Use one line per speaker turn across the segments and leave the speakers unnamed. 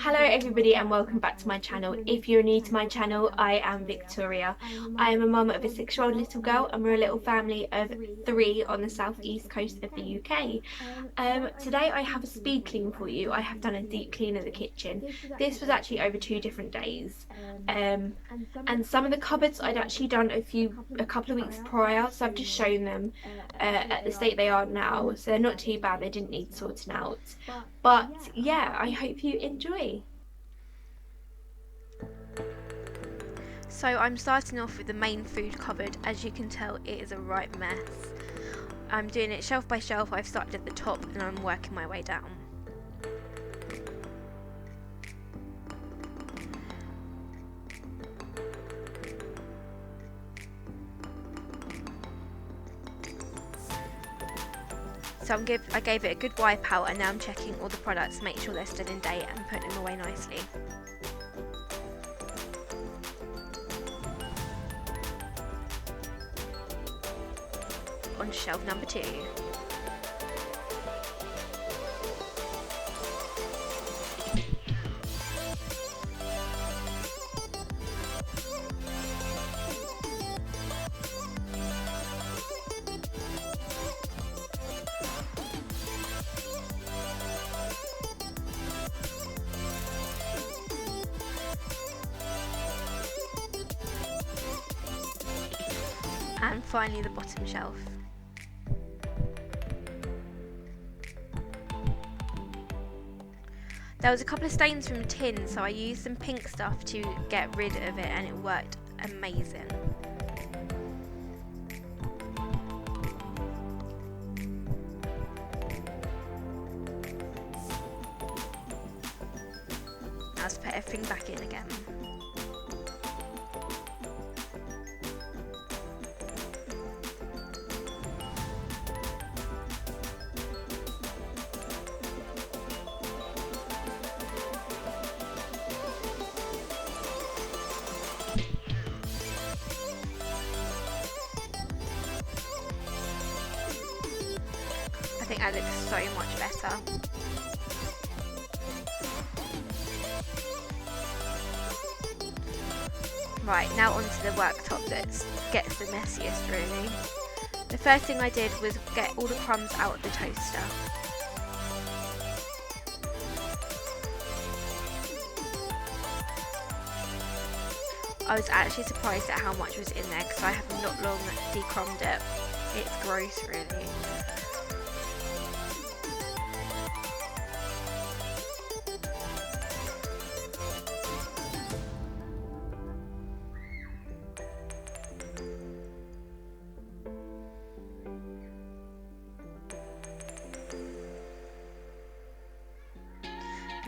Hello everybody and welcome back to my channel. If you're new to my channel, I am Victoria. I am a mum of a 6-year-old little girl and we're a little family of 3 on the southeast coast of the UK. Today I have a speed clean for you. I have done a deep clean of the kitchen. This was actually over 2 different days. And some of the cupboards I'd actually done a couple of weeks prior, so I've just shown them at the state they are now. So they're not too bad, they didn't need sorting out. But yeah, I hope you enjoy. So I'm starting off with the main food cupboard. As you can tell, it is a right mess. I'm doing it shelf by shelf. I've started at the top and I'm working my way down. So I gave it a good wipe out and now I'm checking all the products to make sure they're still in date and putting them away nicely. On shelf number 2. And finally the bottom shelf. There was a couple of stains from tin, so I used some pink stuff to get rid of it and it worked amazing. Now let's put everything back in again. I think that looks so much better. Right, now onto the worktop that gets the messiest really. The first thing I did was get all the crumbs out of the toaster. I was actually surprised at how much was in there because I have not long decrumbed it. It's gross really.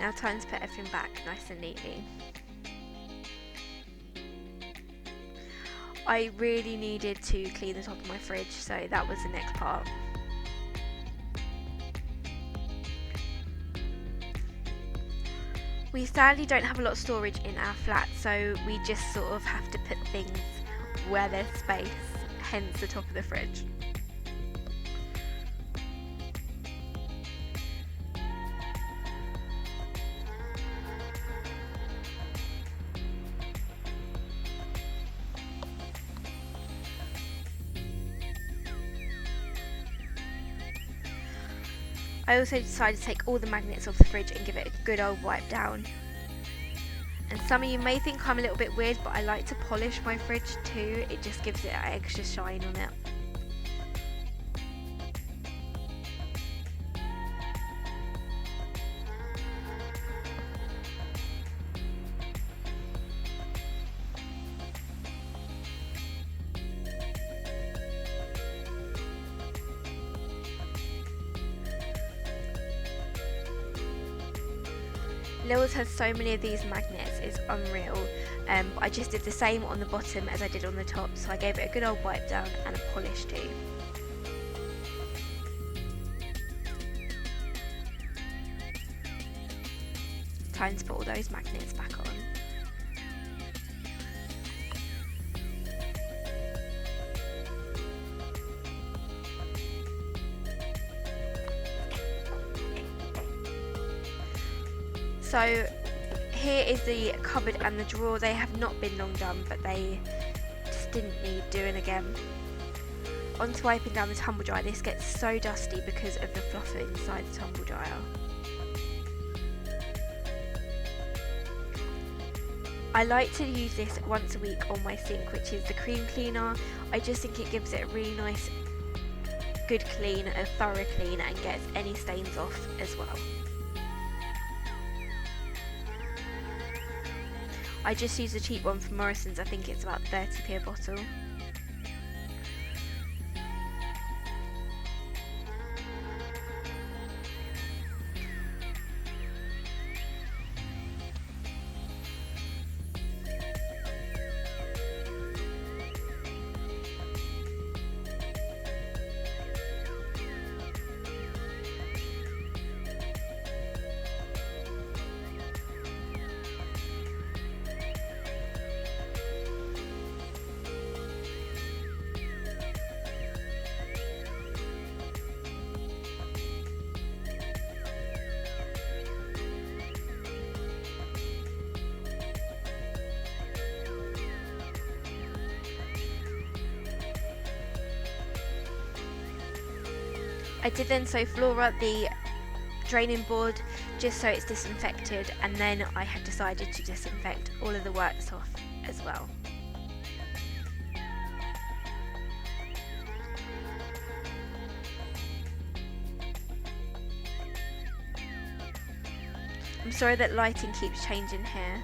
Now time to put everything back nice and neatly. I really needed to clean the top of my fridge, so that was the next part. We sadly don't have a lot of storage in our flat, so we just sort of have to put things where there's space, hence the top of the fridge. I also decided to take all the magnets off the fridge and give it a good old wipe down. And some of you may think I'm a little bit weird, but I like to polish my fridge too. It just gives it an extra shine on it. Lilly's has so many of these magnets, it's unreal. But I just did the same on the bottom as I did on the top, so I gave it a good old wipe down and a polish too. Time to put all those magnets back on. So here is the cupboard and the drawer. They have not been long done, but they just didn't need doing again. On to wiping down the tumble dryer. This gets so dusty because of the fluffer inside the tumble dryer. I like to use this once a week on my sink, which is the cream cleaner. I just think it gives it a really nice, good clean, a thorough clean, and gets any stains off as well. I just use a cheap one from Morrison's. I think it's about 30p a bottle. I did then so Flora the draining board just so it's disinfected, and then I have decided to disinfect all of the Worktop as well. I'm sorry that lighting keeps changing here.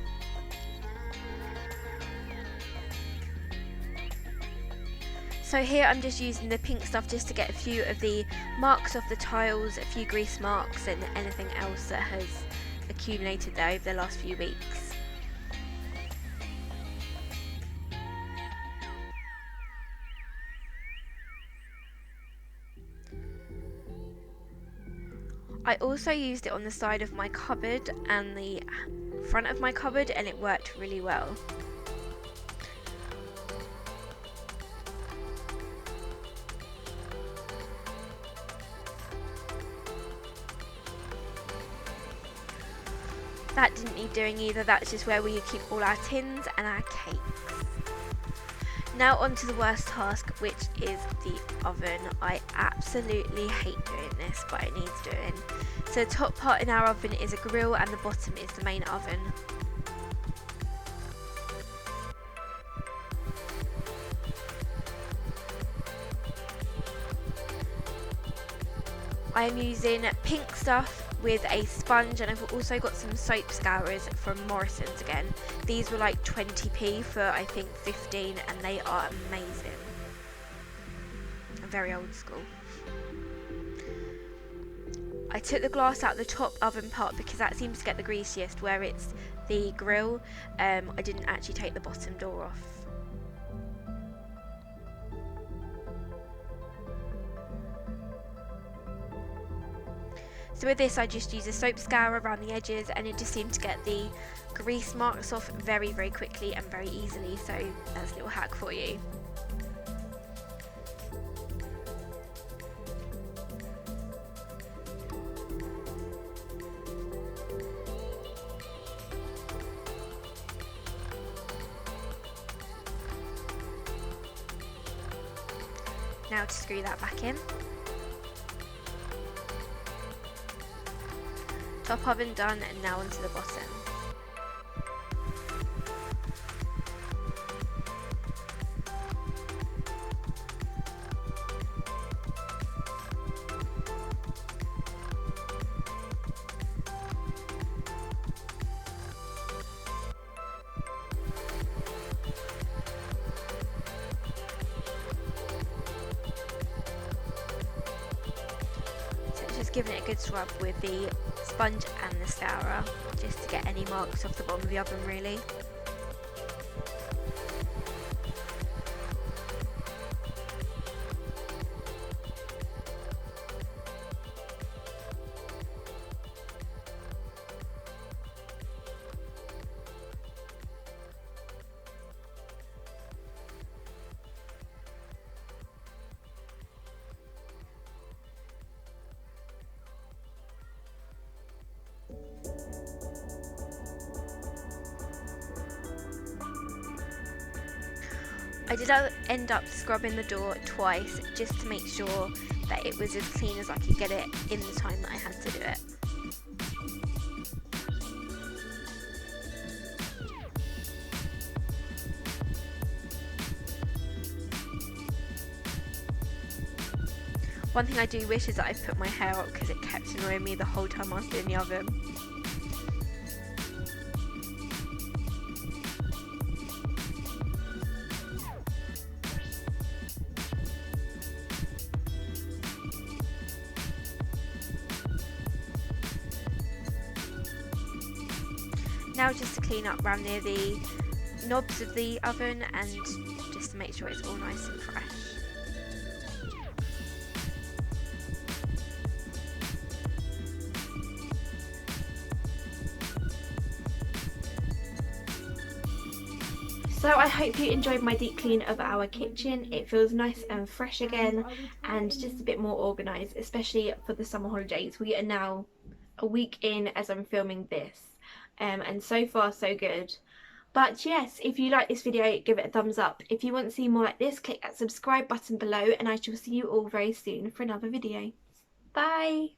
So here I'm just using the pink stuff just to get a few of the marks off the tiles, a few grease marks and anything else that has accumulated there over the last few weeks. I also used it on the side of my cupboard and the front of my cupboard, and it worked really well. That didn't need doing either. That's just where we keep all our tins and our cakes. Now on to the worst task, which is the oven. I absolutely hate doing this, but it needs doing. So the top part in our oven is a grill and the bottom is the main oven. I am using pink stuff with a sponge, and I've also got some soap scourers from Morrison's again. These were like 20p for I think 15, and they are amazing. Very old school. I took the glass out of the top oven part because that seems to get the greasiest where it's the grill. I didn't actually take the bottom door off. So with this I just use a soap scourer around the edges, and it just seemed to get the grease marks off very, very quickly and very easily, so that's a little hack for you. Now to screw that back in. Top oven done, and now onto the bottom. Just giving it a good scrub with the sponge and the scourer just to get any marks off the bottom of the oven really. I did end up scrubbing the door twice just to make sure that it was as clean as I could get it in the time that I had to do it. One thing I do wish is that I put my hair up because it kept annoying me the whole time I was in the oven. Now just to clean up around near the knobs of the oven and just to make sure it's all nice and fresh. So I hope you enjoyed my deep clean of our kitchen. It feels nice and fresh again and just a bit more organised, especially for the summer holidays. We are now a week in as I'm filming this, and so far so good. But yes, if you like this video, give it a thumbs up. If you want to see more like this, click that subscribe button below, and I shall see you all very soon for another video. Bye!